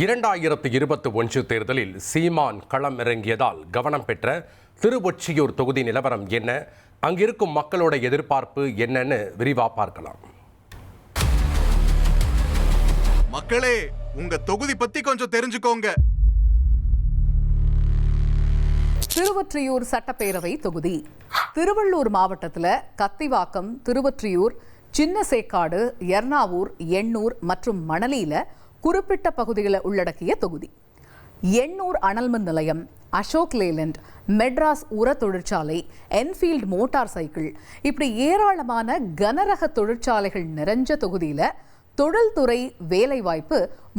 2021 தேர்தலில் சீமான் களம் இறங்கியதால் கவனம் பெற்ற திருவொற்றியூர் தொகுதி நிலவரம் என்ன, அங்கிருக்கும் மக்களோட எதிர்பார்ப்பு என்னன்னு விரிவா பார்க்கலாம். மக்களே, உங்க தொகுதி பத்தி கொஞ்சம் தெரிஞ்சுக்கோங்க. திருவொற்றியூர் சட்டப்பேரவை தொகுதி திருவள்ளூர் மாவட்டத்தில் கத்திவாக்கம், திருவொற்றியூர், சின்னசேக்காடு, எர்ணாவூர், எண்ணூர் மற்றும் மணலியில குறிப்பிட்ட பகுதிகளை உள்ளடக்கிய தொகுதி. எண்ணூர் அனல்மின் நிலையம், அசோக் லேலண்ட், மெட்ராஸ் உர தொழிற்சாலை, என்ஃபீல்ட் மோட்டார் சைக்கிள், இப்படி ஏராளமான கனரக தொழிற்சாலைகள் நிறைஞ்ச தொகுதியில தொழில்துறை வேலைவாய்ப்பு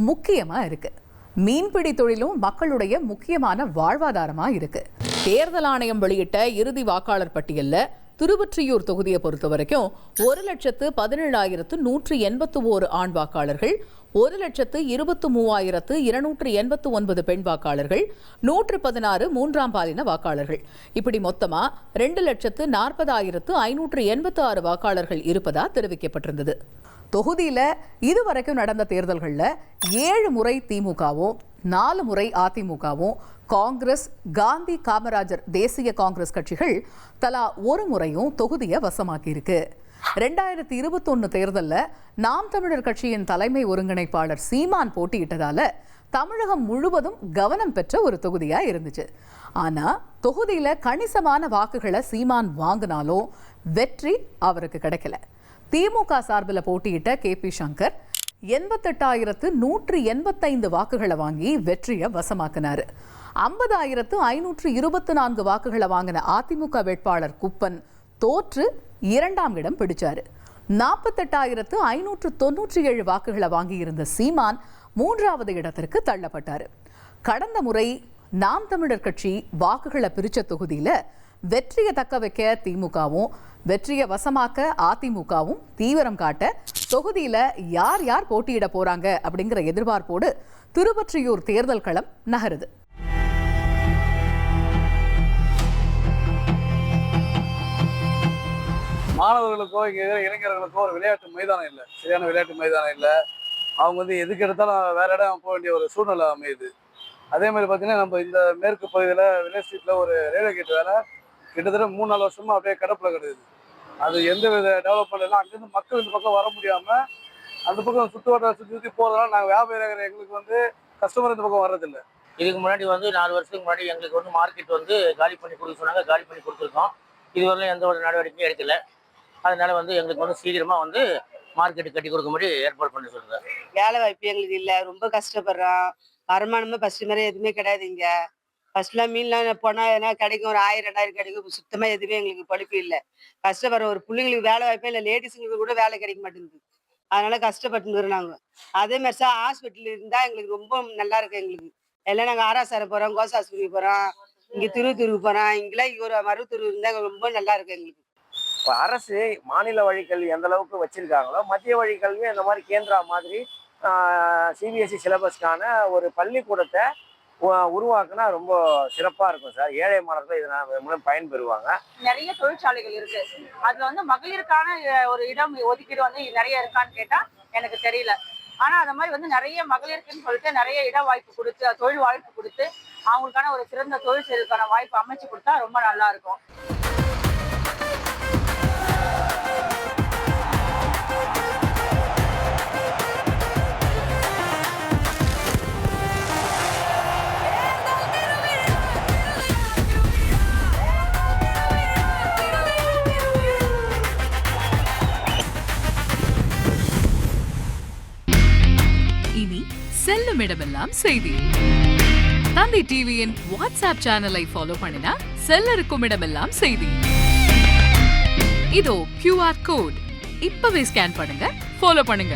முக்கியமா இருக்கு. மீன்பிடி தொழிலும் மக்களுடைய முக்கியமான வாழ்வாதாரமா இருக்கு. தேர்தல் ஆணையம் வெளியிட்ட இறுதி வாக்காளர் பட்டியலில் திருவொற்றியூர் தொகுதியை பொறுத்த வரைக்கும் 1,17,181 ஆண் வாக்காளர்கள், 1,23,289 பெண் வாக்காளர்கள், 116 மூன்றாம் பாலின வாக்காளர்கள், இப்படி மொத்தமா 2,40,586 வாக்காளர்கள் இருப்பதா தெரிவிக்கப்பட்டிருந்தது. தொகுதியில இதுவரைக்கும் நடந்த தேர்தல்களில் 7 முறை திமுகவும் 4 முறை அதிமுகவும், காங்கிரஸ், காந்தி காமராஜர் தேசிய காங்கிரஸ் கட்சிகள் தலா 1 முறையும் தொகுதியை வசமாக்கியிருக்கு. 2021 தேர்தலில் நாம் தமிழர் கட்சியின் தலைமை ஒருங்கிணைப்பாளர் சீமான் போட்டியிட்டதால தமிழகம் முழுவதும் கவனம் பெற்ற ஒரு தொகுதியா இருந்துச்சு. ஆனா தொகுதியில கணிசமான வாக்குகளை சீமான் வாங்கினாலும் வெற்றி அவருக்கு கிடைக்கல. திமுக சார்பில் போட்டியிட்ட KP சங்கர் 88,185 வாக்குகளை வாங்கி வெற்றியை வசமாக்கினார். 50,524 வாக்குகளை வாங்கின அதிமுக வேட்பாளர் குப்பன் தோற்று 2ஆம் இடம் பிடிச்சாரு. 48,597 வாக்குகளை வாங்கியிருந்த சீமான் 3வது இடத்திற்கு தள்ளப்பட்டார். கடந்த முறை நாம் தமிழர் கட்சி வாக்குகளை பிரிச்ச தொகுதியில வெற்றியை தக்க வைக்க திமுகவும், வெற்றியை வசமாக்க அதிமுகவும் தீவிரம் காட்ட தொகுதியில யார் யார் போட்டியிட போறாங்க அப்படிங்கிற எதிர்பார்ப்போடு திருவொற்றியூர் தேர்தல் களம் நகருது. மாணவர்களுக்கோ இங்கே இளைஞர்களுக்கோ ஒரு விளையாட்டு மைதானம் இல்லை, சரியான விளையாட்டு மைதானம் இல்லை. அவங்க எதுக்கு எடுத்தாலும் வேற இடம் போக வேண்டிய ஒரு சூழ்நிலை அமையுது. அதே மாதிரி பார்த்தீங்கன்னா நம்ம இந்த மேற்கு பகுதியில் வில்லேஜ் ஸ்ட்ரீட்டில் ஒரு ரயில்வே கேட் வேலை கிட்டத்தட்ட 3-4 வருஷமா அப்படியே கடப்பில் கிடக்குது. அது எந்த வித டெவலப்மெண்ட் இல்லை. அங்கேருந்து மக்கள் இந்த பக்கம் வர முடியாமல் அந்த பக்கம் சுற்று வட்டார சுற்றி போகிறதுனால நாங்கள் வியாபாரிகள் எங்களுக்கு கஸ்டமர் இந்த பக்கம் வர்றதில்லை. இதுக்கு முன்னாடி 4 வருஷத்துக்கு முன்னாடி எங்களுக்கு மார்க்கெட் காலி பண்ணி கொடுக்க சொன்னாங்க. காலி பண்ணி கொடுத்துருக்கோம். இதுவரையிலும் எந்த ஒரு நடவடிக்கையும் எடுக்கல. அதனால எங்களுக்கு சீக்கிரமாக மார்க்கெட்டு கட்டி கொடுக்க மாதிரி ஏற்பாடு பண்ணி சொல்லுங்க. வேலை வாய்ப்பு எங்களுக்கு இல்லை, ரொம்ப கஷ்டப்படுறோம். வருமானமே ஃபர்ஸ்ட் மாதிரி எதுவுமே கிடையாது. இங்கே ஃபர்ஸ்ட்லாம் மீன்லாம் போனால் எதனா கிடைக்கும், ஒரு 1000-2000 கிடைக்கும். சுத்தமாக எதுவுமே எங்களுக்கு படிப்பு இல்லை. கஷ்டப்படுற ஒரு பிள்ளைங்களுக்கு வேலை வாய்ப்பே இல்லை. லேடிஸுங்களுக்கு கூட வேலை கிடைக்க மாட்டேங்குது. அதனால கஷ்டப்பட்டுக்கிறோம் நாங்கள். அதே மாதிரி சார் ஹாஸ்பிட்டல் இருந்தால் எங்களுக்கு ரொம்ப நல்லா இருக்கு. எங்களுக்கு எல்லாம் நாங்கள் ஆராசார போகிறோம், கோஸ் ஆஸ்பத்திரிக்கு போகிறோம், இங்கே திருவத்தூருக்கு போகிறோம். இங்கெல்லாம் ஒரு மருவத்தூர் இருந்தால் ரொம்ப நல்லா இருக்கு எங்களுக்கு. இப்போ அரசு மாநில வழிக்கல்வி எந்த அளவுக்கு வச்சிருக்காங்களோ மத்திய வழிக்கல்வி அந்த மாதிரி கேந்திரா மாதிரி CBSE சிலபஸ்க்கான ஒரு பள்ளிக்கூடத்தை உருவாக்குனா ரொம்ப சிறப்பாக இருக்கும் சார். ஏழை மாணவர்கள் இதனால் மூலம் பயன்பெறுவாங்க. நிறைய தொழிற்சாலைகள் இருக்கு. அதுல மகளிருக்கான ஒரு இடம் ஒதுக்கீடு நிறைய இருக்கான்னு கேட்டா எனக்கு தெரியல. ஆனா அந்த மாதிரி நிறைய மகளிருக்குன்னு சொல்லிட்டு நிறைய இட வாய்ப்பு கொடுத்து, தொழில் வாய்ப்பு கொடுத்து அவங்களுக்கான ஒரு சிறந்த தொழில் செய்வதற்கான வாய்ப்பு அமைச்சு கொடுத்தா ரொம்ப நல்லா இருக்கும். இனி செல்லும் இடமெல்லாம் செய்தி. தந்தி டிவியின் வாட்ஸ்அப் சேனலை ஃபாலோ பண்ணினா செல்ல இருக்கும் இடமெல்லாம் செய்தி. இதோ QR கோட், இப்பவே ஸ்கேன் பண்ணுங்க, ஃபாலோ பண்ணுங்க.